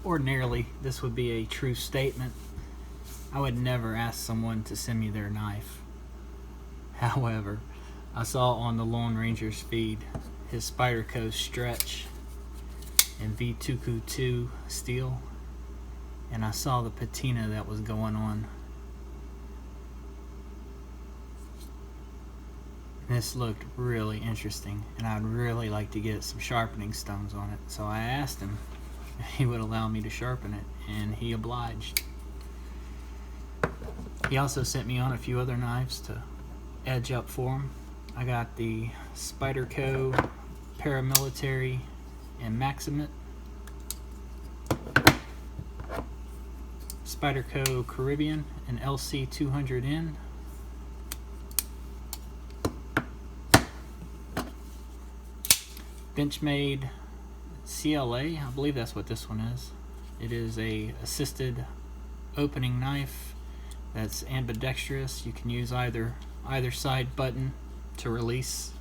Ordinarily, this would be a true statement. I would never ask someone to send me their knife. However, I saw on the Lone Ranger's feed his Spyderco stretch in V2Q2 steel, and I saw the patina that was going on. This looked really interesting, and I'd really like to get some sharpening stones on it. So I asked him if he would allow me to sharpen it, and he obliged. He also sent me on a few other knives to edge up for him. I got the Spyderco Paramilitary and Maxamet, Spyderco Caribbean and LC200N, Benchmade CLA, I believe that's what this one is. It is a assisted opening knife that's ambidextrous. You can use either side button to release.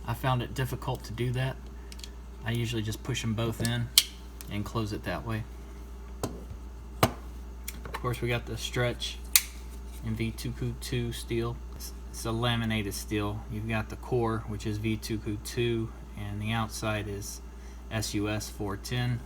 I found it difficult to do that. I usually just push them both in and close it that way. Of course, we got the stretch in V2Q2 steel. It's a laminated steel. You've got the core, which is V2Q2, and the outside is SUS 410.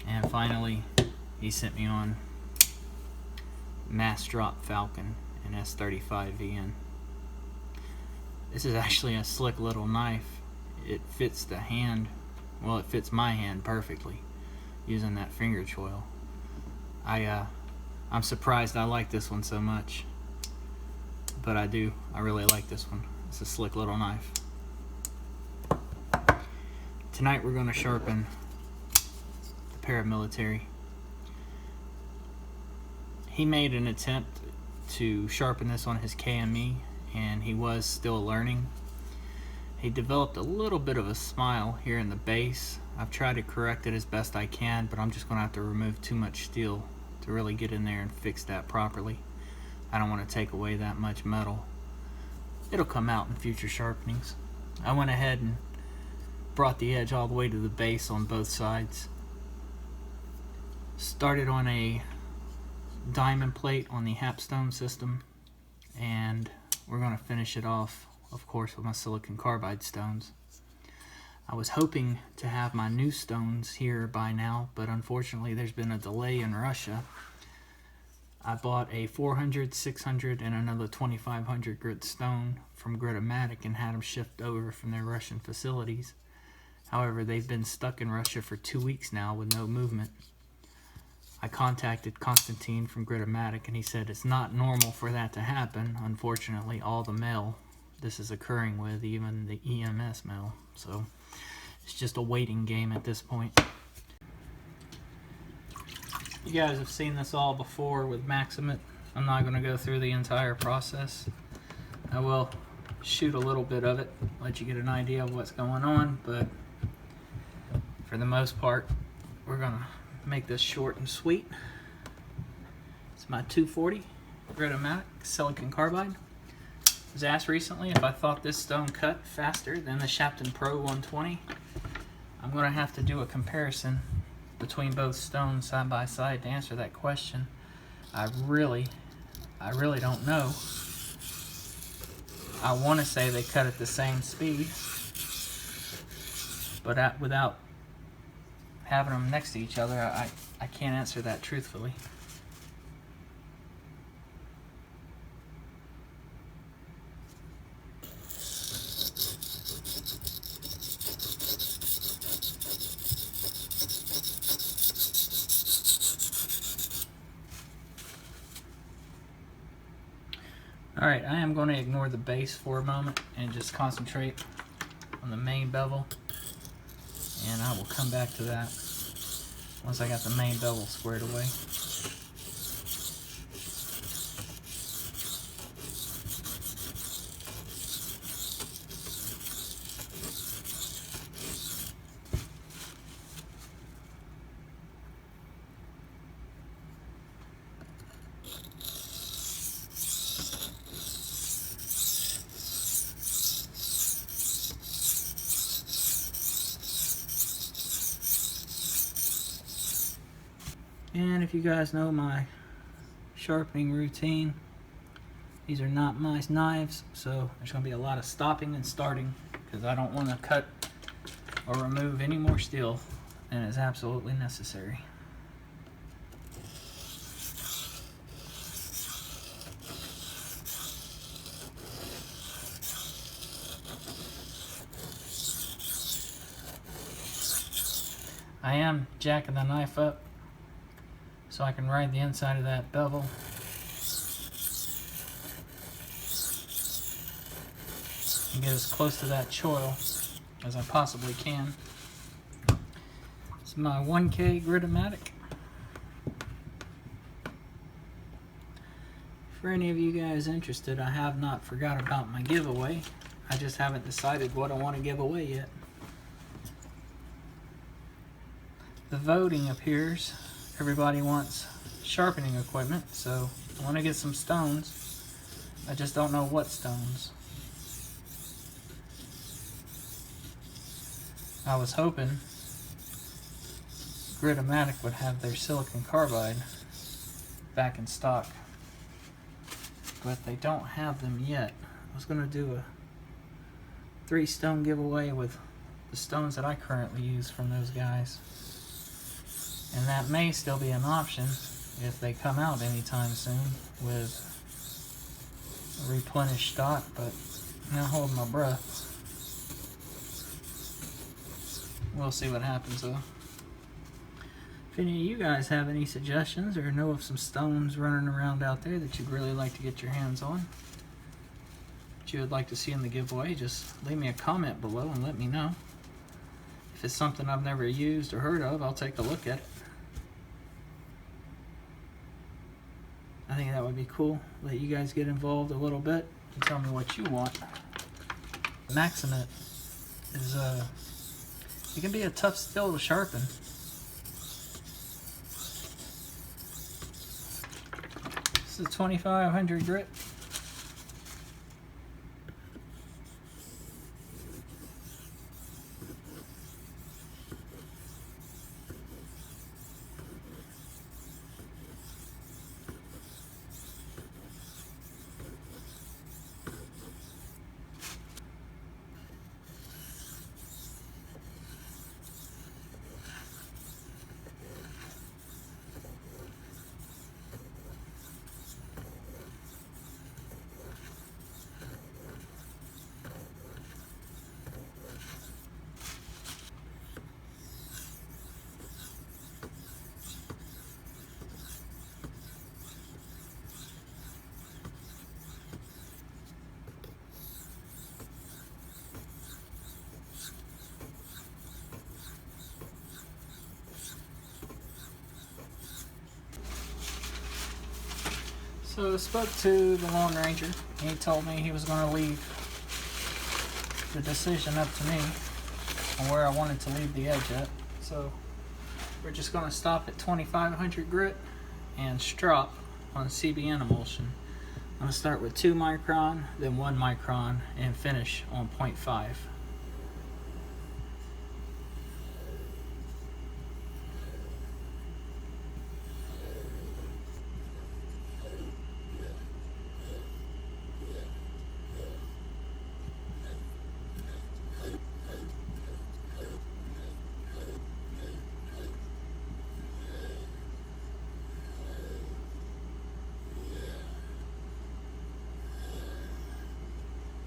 And finally, he sent me on Mass Drop Falcon and S35VN. This is actually a slick little knife. It fits the hand, well, it fits my hand perfectly using that finger choil. I'm surprised I like this one so much, but I do. I really like this one. It's a slick little knife. Tonight we're going to sharpen the Paramilitary. He made an attempt to sharpen this on his KME, and he was still learning. He developed a little bit of a smile here in the base. I've tried to correct it as best I can, but I'm just going to have to remove too much steel to really get in there and fix that properly. I don't want to take away that much metal. It'll come out in future sharpenings. I went ahead and brought the edge all the way to the base on both sides. Started on a diamond plate on the Hapstone system, and we're going to finish it off, of course, with my silicon carbide stones. I was hoping to have my new stones here by now, but unfortunately there's been a delay in Russia. I bought a 400, 600, and another 2500 grit stone from Gritomatic and had them shipped over from their Russian facilities. However, they've been stuck in Russia for 2 weeks now with no movement. I contacted Konstantin from Gritomatic, and he said it's not normal for that to happen. Unfortunately, all the mail this is occurring with, even the EMS mail. So it's just a waiting game at this point. You guys have seen this all before with Maxamet. I'm not going to go through the entire process. I will shoot a little bit of it, let you get an idea of what's going on, but for the most part, we're going to make this short and sweet. It's my 240 Gritomatic Silicon Carbide. I was asked recently if I thought this stone cut faster than the Sharpening Pro 120. I'm going to have to do a comparison between both stones side by side to answer that question. I really don't know. I want to say they cut at the same speed, but without having them next to each other, I can't answer that truthfully. Alright, I am going to ignore the base for a moment and just concentrate on the main bevel, and I will come back to that once I got the main bevel squared away. And if you guys know my sharpening routine, these are not my knives, so there's going to be a lot of stopping and starting because I don't want to cut or remove any more steel than is absolutely necessary. I am jacking the knife up so I can ride the inside of that bevel. And get as close to that choil as I possibly can. It's my 1K Gritomatic. For any of you guys interested, I have not forgot about my giveaway. I just haven't decided what I want to give away yet. The voting appears. Everybody wants sharpening equipment, so I want to get some stones. I just don't know what stones. I was hoping Gritomatic would have their silicon carbide back in stock, but they don't have them yet. I was going to do a 3-stone giveaway with the stones that I currently use from those guys. And that may still be an option if they come out anytime soon with replenished stock, but I'm not holding my breath. We'll see what happens though. If any of you guys have any suggestions or know of some stones running around out there that you'd really like to get your hands on, that you would like to see in the giveaway, just leave me a comment below and let me know. If it's something I've never used or heard of, I'll take a look at it. I think that would be cool. Let you guys get involved a little bit and tell me what you want. Maxamet is it can be a tough steel to sharpen. This is 2500 grit. So I spoke to the Lone Ranger. He told me he was going to leave the decision up to me on where I wanted to leave the edge at. So we're just going to stop at 2500 grit and strop on CBN emulsion. I'm going to start with 2 micron, then 1 micron, and finish on 0.5.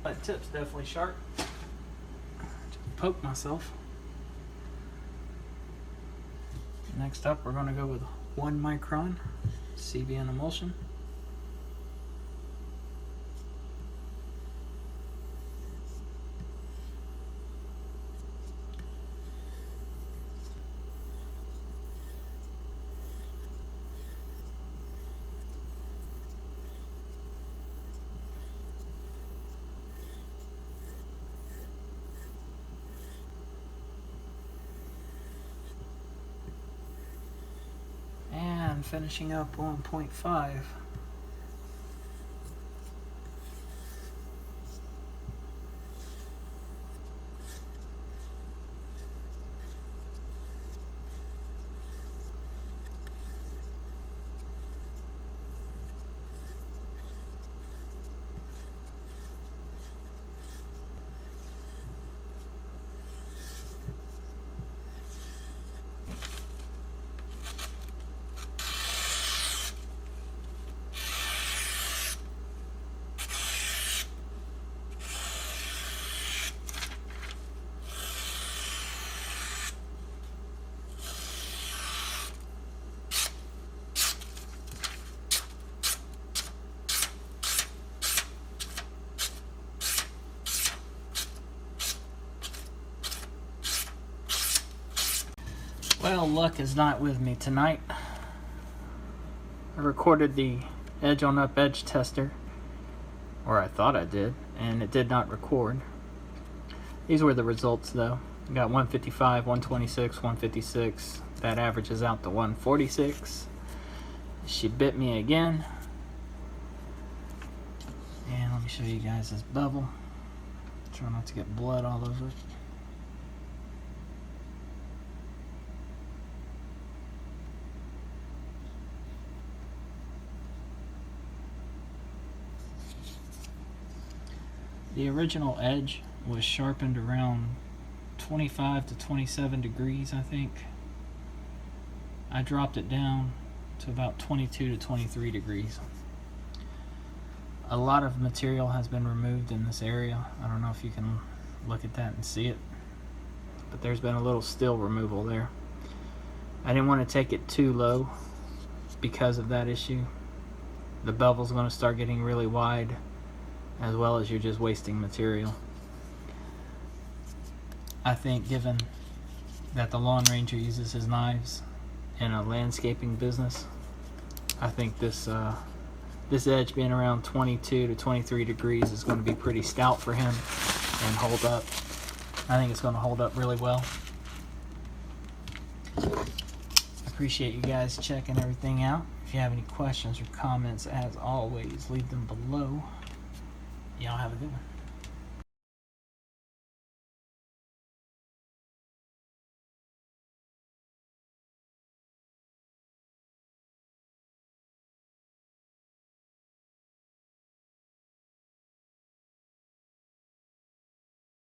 That tip's definitely sharp. Just poke myself. Next up, we're going to go with 1 micron CBN emulsion. Finishing up on 0.5. Well, luck is not with me tonight. I recorded the edge on up edge tester, or I thought I did, and it did not record. These were the results though. We got 155, 126, 156. That averages out to 146. She bit me again. And let me show you guys this bevel. Try not to get blood all over it. The original edge was sharpened around 25 to 27 degrees, I think. I dropped it down to about 22 to 23 degrees. A lot of material has been removed in this area. I don't know if you can look at that and see it, but there's been a little steel removal there. I didn't want to take it too low because of that issue. The bevel's going to start getting really wide, as well as you're just wasting material. I think given that the Lawn Ranger uses his knives in a landscaping business, I think this edge being around 22 to 23 degrees is going to be pretty stout for him and hold up. I think it's going to hold up really well. I appreciate you guys checking everything out. If you have any questions or comments, as always, leave them below. Y'all have a good one.